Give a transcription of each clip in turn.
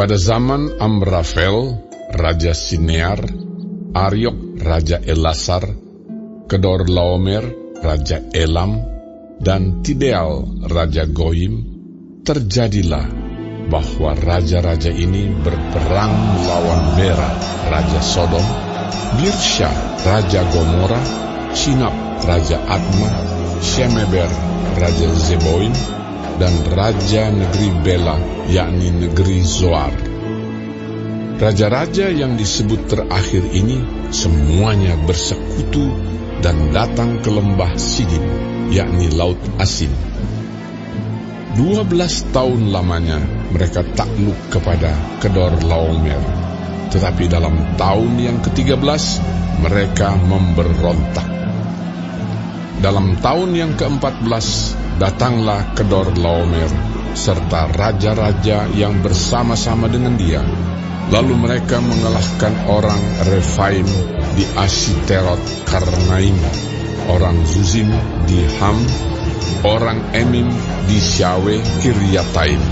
Pada zaman Amrafel, Raja Sinear, Ariok, Raja Elasar, Kedorlaomer, Raja Elam, dan Tideal, Raja Goyim, terjadilah bahwa raja-raja ini berperang melawan Bera, Raja Sodom, Birsha, Raja Gomora, Shinab, Raja Adma, Shemeber, Raja Zeboim, dan Raja negeri Bela, yakni negeri Zoar. Raja-raja yang disebut terakhir ini semuanya bersekutu dan datang ke lembah Sidim, yakni Laut Asin. 12 tahun lamanya mereka takluk kepada Kedorlaomer, tetapi dalam tahun yang ke-13 mereka memberontak. Dalam tahun yang ke-14 datanglah Kedorlaomer serta raja-raja yang bersama-sama dengan dia. Lalu mereka mengalahkan orang Refaim di Ashiterot Karnaim, orang Zuzim di Ham, orang Emim di Syawe Kiryataim,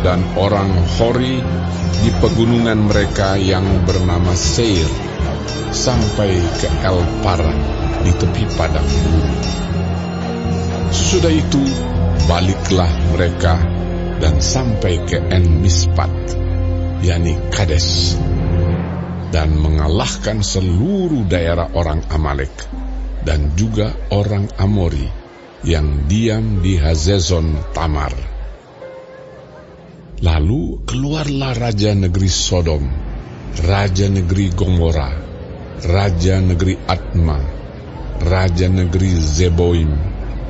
dan orang Hori di pegunungan mereka yang bernama Seir, sampai ke El Paran di tepi padang gurun. Sesudah itu baliklah mereka dan sampai ke En Mispat, yakni Kades, dan mengalahkan seluruh daerah orang Amalek dan juga orang Amori yang diam di Hazezon Tamar. Lalu keluarlah raja negeri Sodom, raja negeri Gomora, raja negeri Adma, raja negeri Zeboim,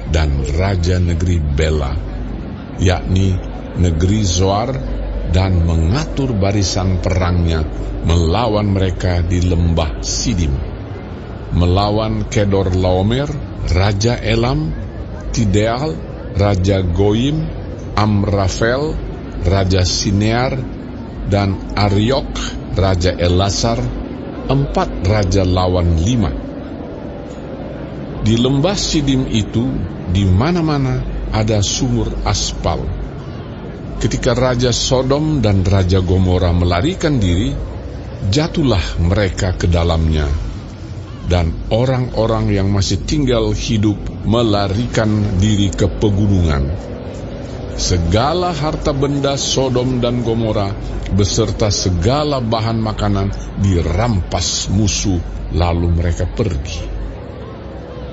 dan raja negeri Bela, yakni negeri Zoar, dan mengatur barisan perangnya melawan mereka di lembah Sidim, melawan Kedorlaomer, Raja Elam, Tideal, Raja Goyim, Amrafel, Raja Sinear, dan Ariok, Raja Elasar, 4 raja lawan 5. Di lembah Sidim itu, di mana-mana ada sumur aspal. Ketika Raja Sodom dan Raja Gomora melarikan diri, jatuhlah mereka ke dalamnya, dan orang-orang yang masih tinggal hidup melarikan diri ke pegunungan. Segala harta benda Sodom dan Gomora beserta segala bahan makanan dirampas musuh, lalu mereka pergi.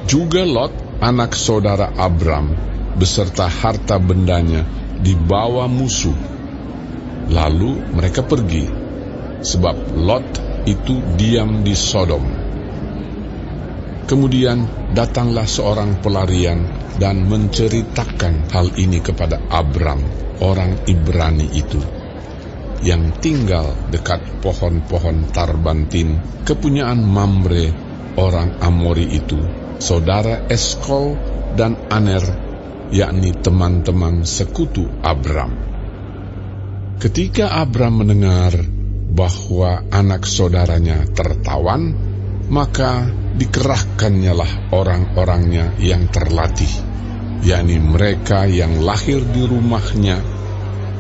Juga Lot, anak saudara Abram, beserta harta bendanya dibawa musuh, lalu mereka pergi, sebab Lot itu diam di Sodom. Kemudian datanglah seorang pelarian dan menceritakan hal ini kepada Abram, orang Ibrani itu, yang tinggal dekat pohon-pohon Tarbantin, kepunyaan Mamre, orang Amori itu, saudara Eskol dan Aner, yakni teman-teman sekutu Abram. Ketika Abram mendengar bahwa anak saudaranya tertawan, maka dikerahkannyalah orang-orangnya yang terlatih, yakni mereka yang lahir di rumahnya,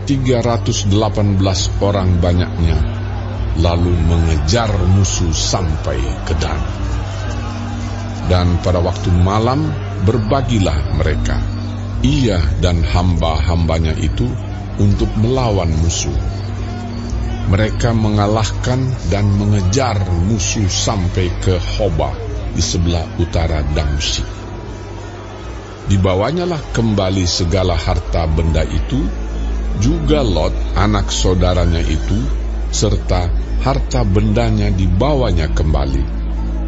318 orang banyaknya, lalu mengejar musuh sampai ke Dan. Dan pada waktu malam berbagilah mereka, ia dan hamba-hambanya itu, untuk melawan musuh. Mereka mengalahkan dan mengejar musuh sampai ke Hoba di sebelah utara Damsyik. Dibawanyalah kembali segala harta benda itu, juga Lot anak saudaranya itu, serta harta bendanya dibawanya kembali.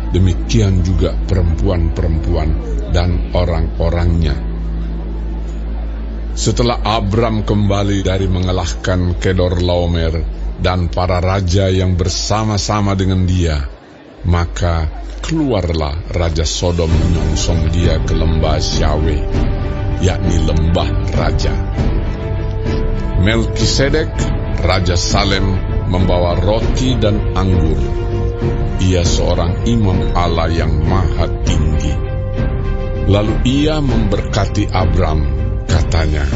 Demikian juga perempuan-perempuan dan orang-orangnya. Setelah Abram kembali dari mengalahkan Kedorlaomer dan para raja yang bersama-sama dengan dia, maka keluarlah Raja Sodom menyongsong dia ke lembah Syawe, yakni lembah raja. Melkisedek, Raja Salem, membawa roti dan anggur. Ia seorang imam Allah yang maha tinggi. Lalu ia memberkati Abram, katanya,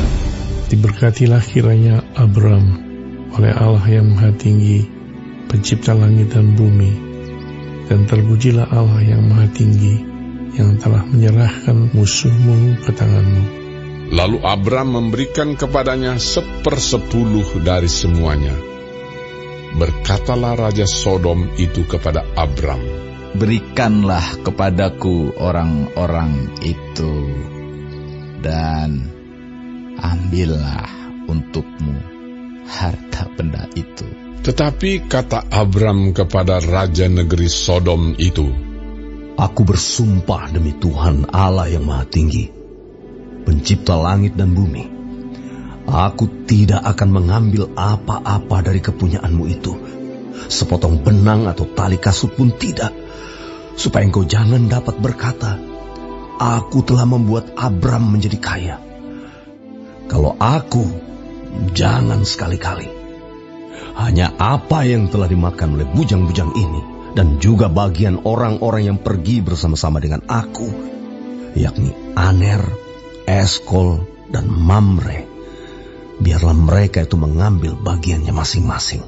"Diberkatilah kiranya Abram oleh Allah yang Maha Tinggi, pencipta langit dan bumi, dan terpujilah Allah yang Maha Tinggi, yang telah menyerahkan musuhmu ke tanganmu. Lalu Abram memberikan kepadanya 1/10 dari semuanya. Berkatalah Raja Sodom itu kepada Abram, "Berikanlah kepadaku orang-orang itu, dan ambillah untukmu harta benda itu." Tetapi kata Abram kepada Raja negeri Sodom itu, "Aku bersumpah demi Tuhan Allah yang Maha Tinggi, pencipta langit dan bumi, aku tidak akan mengambil apa-apa dari kepunyaanmu itu, sepotong benang atau tali kasut pun tidak, supaya engkau jangan dapat berkata, aku telah membuat Abram menjadi kaya. Kalau aku, jangan sekali-kali. Hanya apa yang telah dimakan oleh bujang-bujang ini, dan juga bagian orang-orang yang pergi bersama-sama dengan aku, yakni Aner, Eskol, dan Mamre, biarlah mereka itu mengambil bagiannya masing-masing."